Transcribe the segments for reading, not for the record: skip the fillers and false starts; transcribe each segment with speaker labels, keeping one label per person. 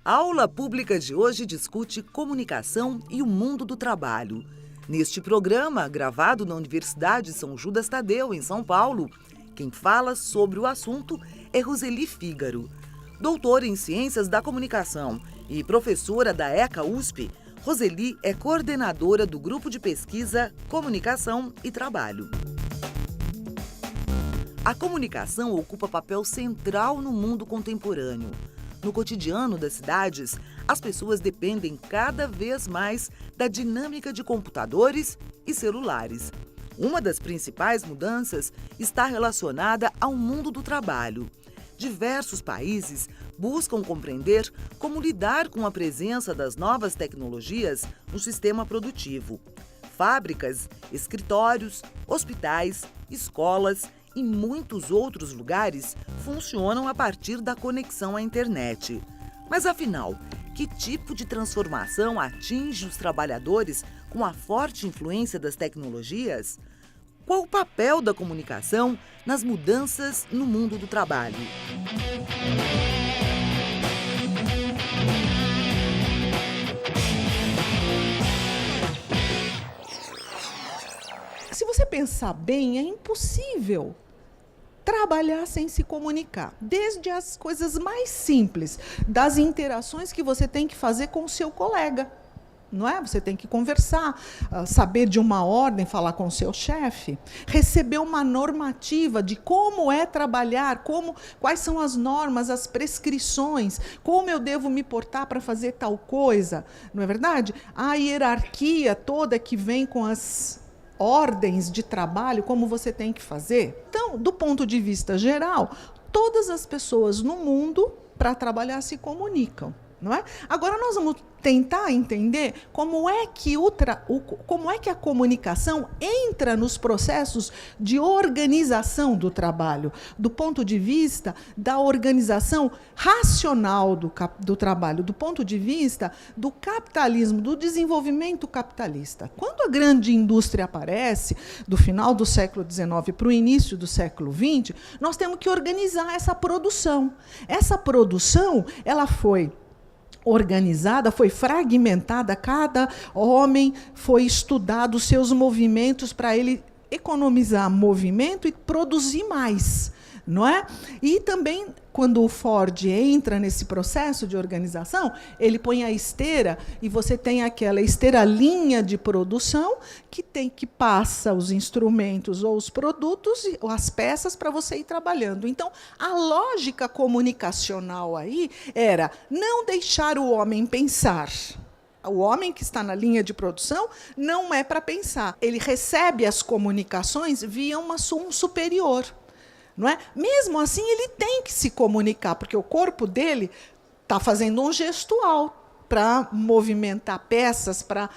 Speaker 1: A aula pública de hoje discute comunicação e o mundo do trabalho. Neste programa, gravado na Universidade São Judas Tadeu, em São Paulo, quem fala sobre o assunto é Roseli Fígaro. Doutora em Ciências da Comunicação e professora da ECA USP, Roseli é coordenadora do Grupo de Pesquisa Comunicação e Trabalho. A comunicação ocupa papel central no mundo contemporâneo. No cotidiano das cidades, as pessoas dependem cada vez mais da dinâmica de computadores e celulares. Uma das principais mudanças está relacionada ao mundo do trabalho. Diversos países buscam compreender como lidar com a presença das novas tecnologias no sistema produtivo. Fábricas, escritórios, hospitais, escolas e muitos outros lugares funcionam a partir da conexão à internet. Mas afinal, que tipo de transformação atinge os trabalhadores com a forte influência das tecnologias? Qual o papel da comunicação nas mudanças no mundo do trabalho?
Speaker 2: Se você pensar bem, é impossível trabalhar sem se comunicar. Desde as coisas mais simples, das interações que você tem que fazer com o seu colega. Não é? Você tem que conversar, saber de uma ordem, falar com o seu chefe, receber uma normativa de como é trabalhar, quais são as normas, as prescrições, como eu devo me portar para fazer tal coisa. Não é verdade? A hierarquia toda que vem com as ordens de trabalho, como você tem que fazer. Então, do ponto de vista geral, todas as pessoas no mundo, para trabalhar, se comunicam. Não é? Agora nós vamos tentar entender como é que a comunicação entra nos processos de organização do trabalho, do ponto de vista da organização racional do trabalho, do ponto de vista do capitalismo, do desenvolvimento capitalista. Quando a grande indústria aparece, do final do século XIX para o início do século XX, nós temos que organizar essa produção. Essa produção, ela foi organizada, foi fragmentada, cada homem foi estudado os seus movimentos para ele economizar movimento e produzir mais, não é? E também, quando o Ford entra nesse processo de organização, ele põe a esteira e você tem aquela esteira-linha de produção que passa os instrumentos ou os produtos, ou as peças para você ir trabalhando. Então, a lógica comunicacional aí era não deixar o homem pensar. O homem que está na linha de produção não é para pensar. Ele recebe as comunicações via um superior. Não é? Mesmo assim, ele tem que se comunicar, porque o corpo dele está fazendo um gestual para movimentar peças, para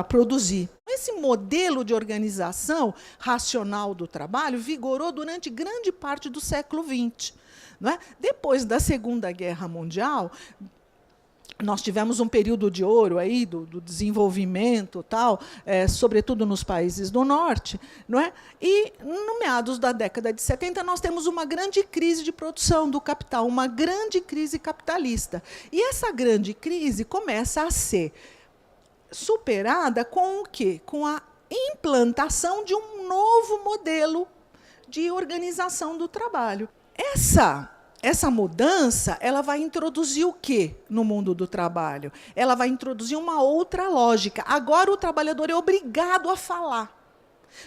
Speaker 2: produzir. Esse modelo de organização racional do trabalho vigorou durante grande parte do século XX. Não é? Depois da Segunda Guerra Mundial, nós tivemos um período de ouro aí do desenvolvimento, sobretudo nos países do norte, não é? E, no meados da década de 70, nós temos uma grande crise de produção do capital, uma grande crise capitalista. E essa grande crise começa a ser superada com o quê? Com a implantação de um novo modelo de organização do trabalho. Essa mudança, ela vai introduzir o quê no mundo do trabalho? Ela vai introduzir uma outra lógica. Agora o trabalhador é obrigado a falar.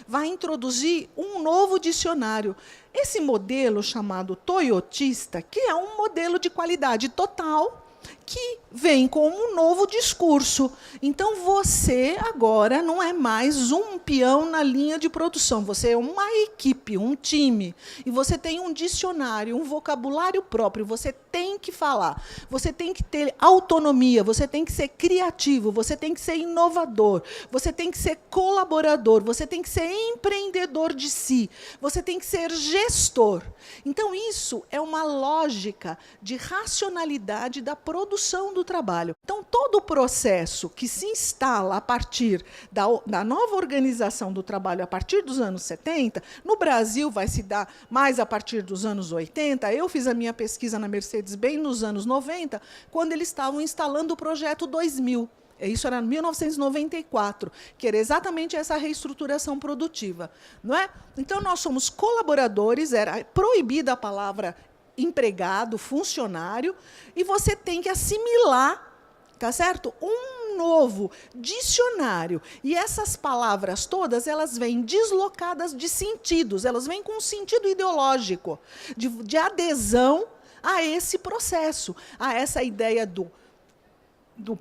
Speaker 2: Vai introduzir um novo dicionário. Esse modelo chamado toyotista, que é um modelo de qualidade total, que vem com um novo discurso. Então, você agora não é mais um peão na linha de produção, você é uma equipe, um time, e você tem um dicionário, um vocabulário próprio, você tem que falar, você tem que ter autonomia, você tem que ser criativo, você tem que ser inovador, você tem que ser colaborador, você tem que ser empreendedor de si, você tem que ser gestor. Então, isso é uma lógica de racionalidade da produção produção do trabalho. Então, todo o processo que se instala a partir da nova organização do trabalho a partir dos anos 70, no Brasil vai se dar mais a partir dos anos 80. Eu fiz a minha pesquisa na Mercedes-Benz nos anos 90, quando eles estavam instalando o projeto 2000. Isso era em 1994, que era exatamente essa reestruturação produtiva, não é? Então, nós somos colaboradores, era proibida a palavra empregado, funcionário, e você tem que assimilar, tá certo? Um novo dicionário. E essas palavras todas, elas vêm deslocadas de sentidos, elas vêm com um sentido ideológico, de adesão a esse processo, a essa ideia do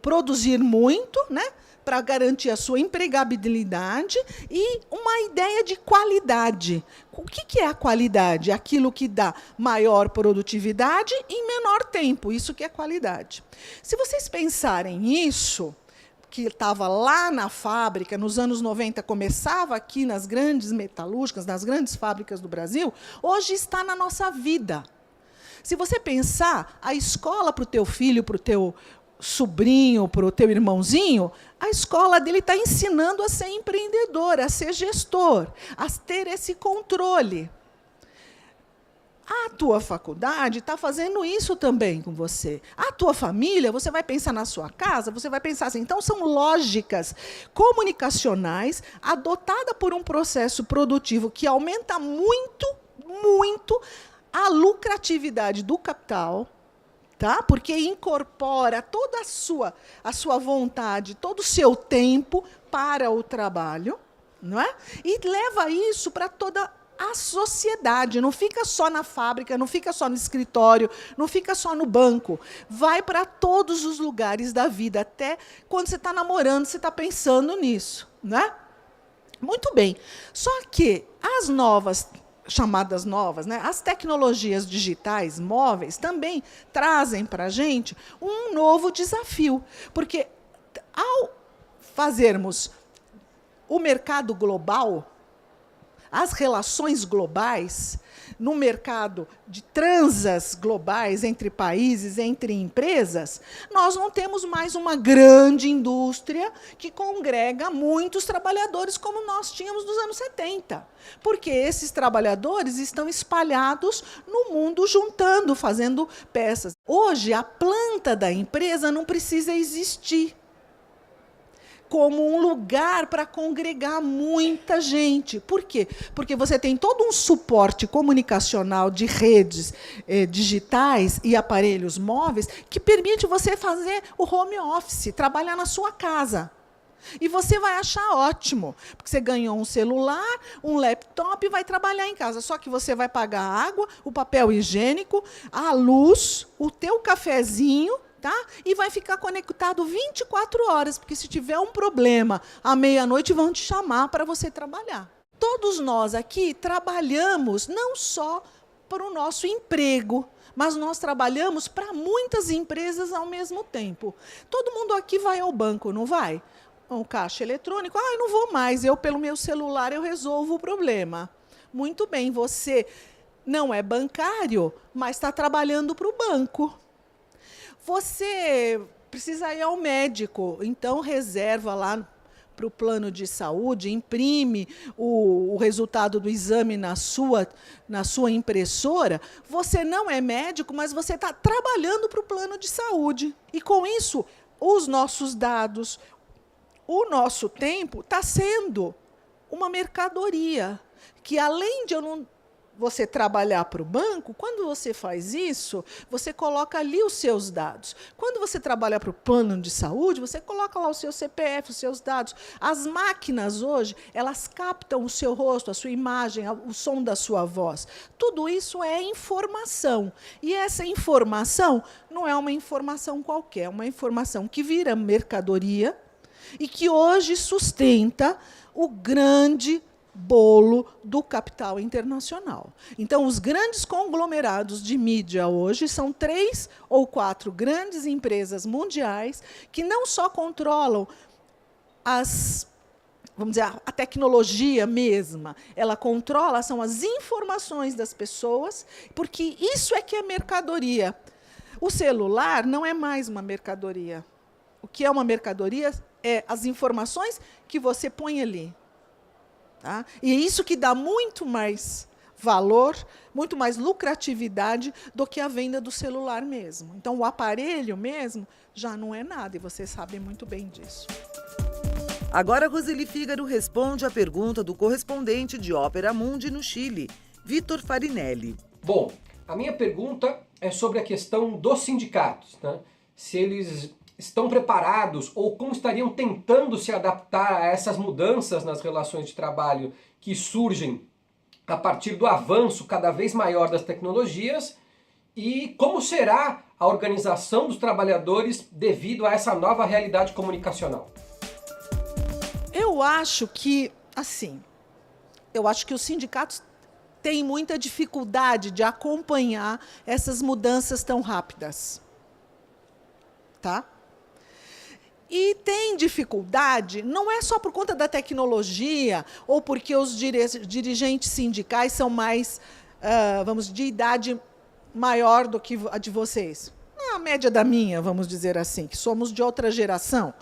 Speaker 2: produzir muito, né, para garantir a sua empregabilidade, e uma ideia de qualidade. O que é a qualidade? Aquilo que dá maior produtividade em menor tempo. Isso que é qualidade. Se vocês pensarem nisso, que estava lá na fábrica, nos anos 90, começava aqui nas grandes metalúrgicas, nas grandes fábricas do Brasil, hoje está na nossa vida. Se você pensar, a escola para o teu filho, para o teu sobrinho, para o teu irmãozinho, a escola dele está ensinando a ser empreendedor, a ser gestor, a ter esse controle. A tua faculdade está fazendo isso também com você. A tua família, você vai pensar na sua casa, você vai pensar assim. Então, são lógicas comunicacionais adotadas por um processo produtivo que aumenta muito, muito a lucratividade do capital, tá? Porque incorpora toda a sua vontade, todo o seu tempo para o trabalho, não é? E leva isso para toda a sociedade. Não fica só na fábrica, não fica só no escritório, não fica só no banco. Vai para todos os lugares da vida. Até quando você está namorando, você está pensando nisso, não é? Muito bem. Só que as chamadas novas, né? As tecnologias digitais móveis também trazem para a gente um novo desafio, porque ao fazermos o mercado global, as relações globais, no mercado de transas globais entre países, entre empresas, nós não temos mais uma grande indústria que congrega muitos trabalhadores como nós tínhamos nos anos 70. Porque esses trabalhadores estão espalhados no mundo, juntando, fazendo peças. Hoje, a planta da empresa não precisa existir como um lugar para congregar muita gente. Por quê? Porque você tem todo um suporte comunicacional de redes digitais e aparelhos móveis que permite você fazer o home office, trabalhar na sua casa. E você vai achar ótimo, porque você ganhou um celular, um laptop e vai trabalhar em casa. Só que você vai pagar a água, o papel higiênico, a luz, o teu cafezinho, tá? E vai ficar conectado 24 horas, porque se tiver um problema à meia-noite, vão te chamar para você trabalhar. Todos nós aqui trabalhamos não só para o nosso emprego, mas nós trabalhamos para muitas empresas ao mesmo tempo. Todo mundo aqui vai ao banco, não vai? Um caixa eletrônico, eu não vou mais, pelo meu celular eu resolvo o problema. Muito bem, você não é bancário, mas está trabalhando para o banco. Você precisa ir ao médico, então reserva lá para o plano de saúde, imprime o resultado do exame na sua impressora. Você não é médico, mas você está trabalhando para o plano de saúde. E, com isso, os nossos dados, o nosso tempo está sendo uma mercadoria, que, além de você trabalhar para o banco, quando você faz isso, você coloca ali os seus dados. Quando você trabalha para o plano de saúde, você coloca lá o seu CPF, os seus dados. As máquinas hoje, elas captam o seu rosto, a sua imagem, o som da sua voz. Tudo isso é informação. E essa informação não é uma informação qualquer, é uma informação que vira mercadoria e que hoje sustenta o grande bolo do capital internacional. Então, os grandes conglomerados de mídia hoje são 3 ou 4 grandes empresas mundiais que não só controlam vamos dizer, a tecnologia mesma, ela controla, são as informações das pessoas, porque isso é que é mercadoria. O celular não é mais uma mercadoria. O que é uma mercadoria é as informações que você põe ali. Tá? E é isso que dá muito mais valor, muito mais lucratividade do que a venda do celular mesmo. Então, o aparelho mesmo já não é nada, e vocês sabem muito bem disso.
Speaker 1: Agora, Roseli Fígaro responde a pergunta do correspondente de Ópera Mundi no Chile, Vitor Farinelli.
Speaker 3: Bom, a minha pergunta é sobre a questão dos sindicatos, né? Se eles estão preparados ou como estariam tentando se adaptar a essas mudanças nas relações de trabalho que surgem a partir do avanço cada vez maior das tecnologias e como será a organização dos trabalhadores devido a essa nova realidade comunicacional.
Speaker 2: Eu acho que, os sindicatos têm muita dificuldade de acompanhar essas mudanças tão rápidas. Tá? E tem dificuldade, não é só por conta da tecnologia, ou porque os dirigentes sindicais são mais, de idade maior do que a de vocês. A média da minha, vamos dizer assim, que somos de outra geração.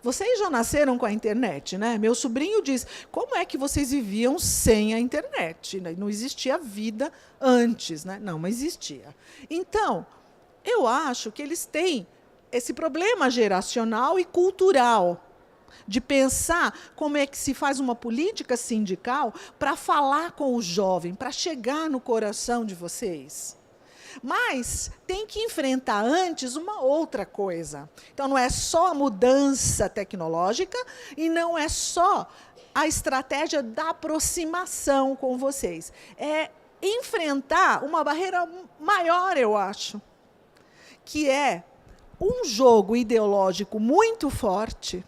Speaker 2: Vocês já nasceram com a internet, né? Meu sobrinho diz, como é que vocês viviam sem a internet? Não existia vida antes, né? Não existia. Então, eu acho que eles têm esse problema geracional e cultural, de pensar como é que se faz uma política sindical para falar com o jovem, para chegar no coração de vocês. Mas tem que enfrentar antes uma outra coisa. Então, não é só a mudança tecnológica e não é só a estratégia da aproximação com vocês. É enfrentar uma barreira maior, eu acho, que é um jogo ideológico muito forte,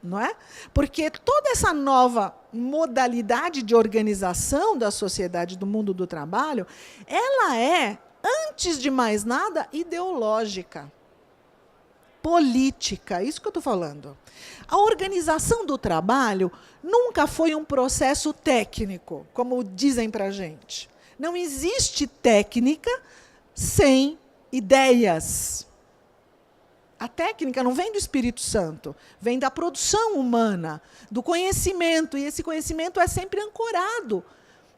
Speaker 2: não é? Porque toda essa nova modalidade de organização da sociedade, do mundo do trabalho, ela é, antes de mais nada, ideológica, política, isso que eu estou falando. A organização do trabalho nunca foi um processo técnico, como dizem para a gente. Não existe técnica sem ideias. A técnica não vem do Espírito Santo, vem da produção humana, do conhecimento, e esse conhecimento é sempre ancorado,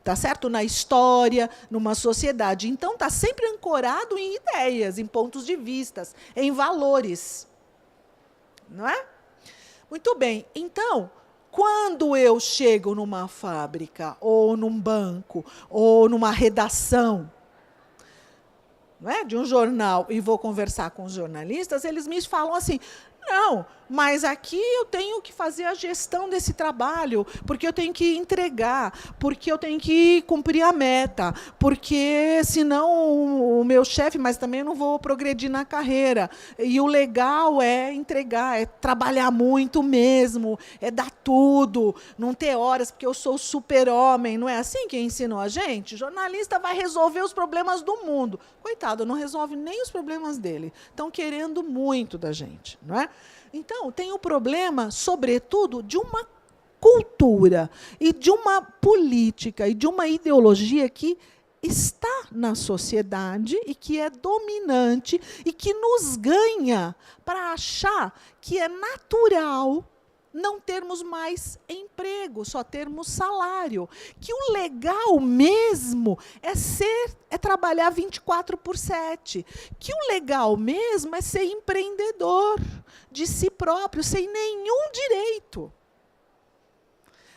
Speaker 2: tá certo? Na história, numa sociedade. Então, está sempre ancorado em ideias, em pontos de vista, em valores. Não é? Muito bem. Então, quando eu chego numa fábrica, ou num banco, ou numa redação, não é, de um jornal, e vou conversar com os jornalistas, eles me falam assim, não, mas aqui eu tenho que fazer a gestão desse trabalho, porque eu tenho que entregar, porque eu tenho que cumprir a meta, porque senão o meu chefe, mas também eu não vou progredir na carreira. E o legal é entregar, é trabalhar muito mesmo, é dar tudo, não ter horas, porque eu sou super-homem. Não é assim que ensinou a gente? O jornalista vai resolver os problemas do mundo. Coitado, não resolve nem os problemas dele. Estão querendo muito da gente, não é? Então, tem o problema, sobretudo, de uma cultura e de uma política e de uma ideologia que está na sociedade e que é dominante e que nos ganha para achar que é natural não termos mais emprego, só termos salário. Que o legal mesmo é trabalhar 24/7. Que o legal mesmo é ser empreendedor de si próprio, sem nenhum direito.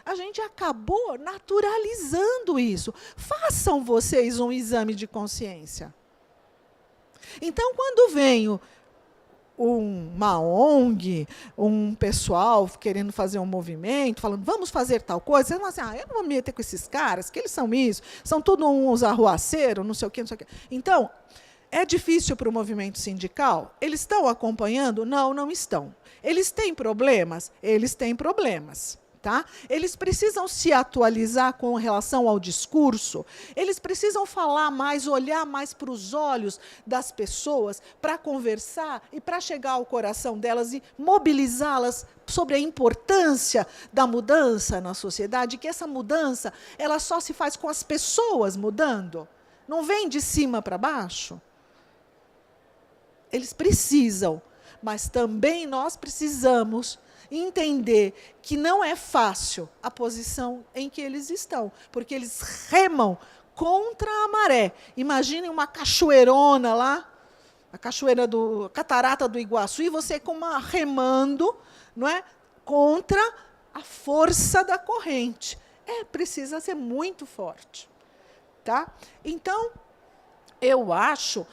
Speaker 2: A gente acabou naturalizando isso. Façam vocês um exame de consciência. Então, quando venho uma ONG, um pessoal querendo fazer um movimento, falando, vamos fazer tal coisa, você fala assim, eu não vou me meter com esses caras, que eles são isso, são todos uns arruaceiros, não sei o quê, não sei o quê. Então, é difícil para o movimento sindical? Eles estão acompanhando? Não, não estão. Eles têm problemas? Eles têm problemas. Tá? Eles precisam se atualizar com relação ao discurso, eles precisam falar mais, olhar mais para os olhos das pessoas, para conversar e para chegar ao coração delas e mobilizá-las sobre a importância da mudança na sociedade, que essa mudança ela só se faz com as pessoas mudando, não vem de cima para baixo. eles precisam, mas também nós precisamos entender que não é fácil a posição em que eles estão, porque eles remam contra a maré. Imaginem uma cachoeirona lá, a Catarata do Iguaçu, e você remando, não é, contra a força da corrente. Precisa ser muito forte. Tá? Então, eu acho,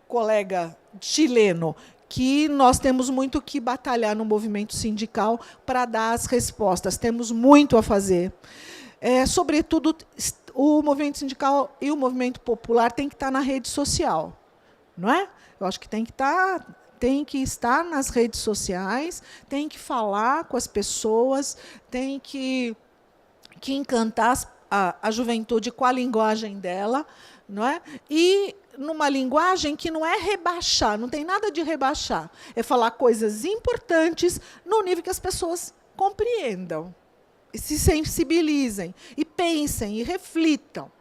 Speaker 2: colega chileno, que nós temos muito que batalhar no movimento sindical para dar as respostas. Temos muito a fazer. Sobretudo, o movimento sindical e o movimento popular tem que estar na rede social. Não é? Eu acho que tem que estar nas redes sociais, tem que falar com as pessoas, tem que encantar a juventude com a linguagem dela, não é? E numa linguagem que não é rebaixar, não tem nada de rebaixar, é falar coisas importantes no nível que as pessoas compreendam, e se sensibilizem, e pensem, e reflitam.